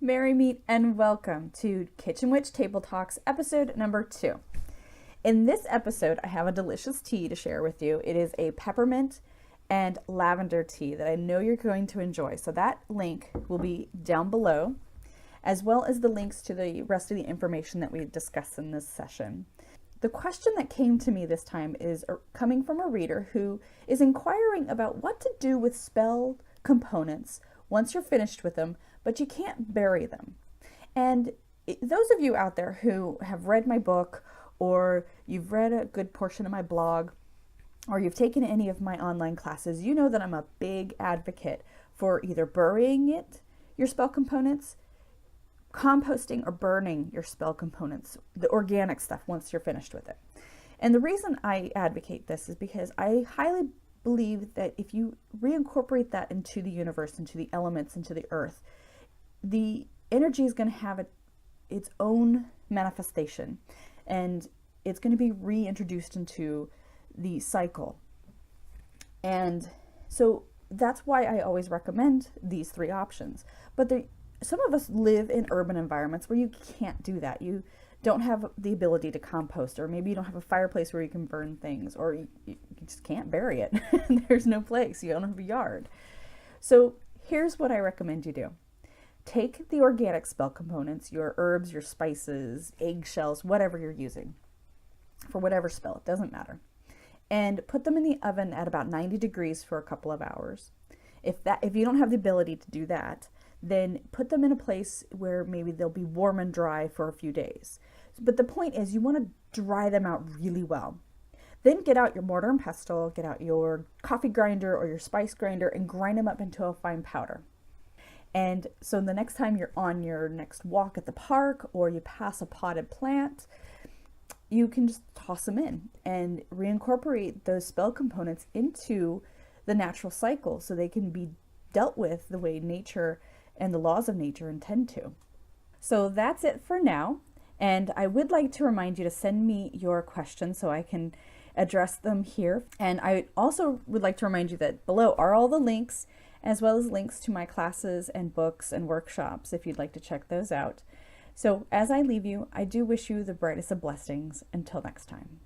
Merry meet and welcome to Kitchen Witch Table Talks episode number 2. In this episode, I have a delicious tea to share with you. It is a peppermint and lavender tea that I know you're going to enjoy. So that link will be down below, as well as the links to the rest of the information that we discussed in this session. The question that came to me this time is coming from a reader who is inquiring about what to do with spell components once you're finished with them, but you can't bury them. And those of you out there who have read my book, or you've read a good portion of my blog, or you've taken any of my online classes, you know that I'm a big advocate for either burying your spell components, composting, or burning your spell components, the organic stuff, once you're finished with it. And the reason I advocate this is because I highly believe that if you reincorporate that into the universe, into the elements, into the earth, the energy is going to have its own manifestation, and it's going to be reintroduced into the cycle. And so that's why I always recommend these 3 options. But some of us live in urban environments where you can't do that. You don't have the ability to compost, or maybe you don't have a fireplace where you can burn things, or you just can't bury it. There's no place. You don't have a yard. So here's what I recommend you do. Take the organic spell components, your herbs, your spices, eggshells, whatever you're using for whatever spell, it doesn't matter, and put them in the oven at about 90 degrees for a couple of hours. If you don't have the ability to do that, then put them in a place where maybe they'll be warm and dry for a few days. But the point is, you want to dry them out really well. Then get out your mortar and pestle, get out your coffee grinder or your spice grinder, and grind them up into a fine powder. And so the next time you're on your next walk at the park, or you pass a potted plant, you can just toss them in and reincorporate those spell components into the natural cycle so they can be dealt with the way nature and the laws of nature intend to. So that's it for now. And I would like to remind you to send me your questions so I can address them here. And I also would like to remind you that below are all the links, as well as links to my classes and books and workshops if you'd like to check those out. So as I leave you, I do wish you the brightest of blessings. Until next time.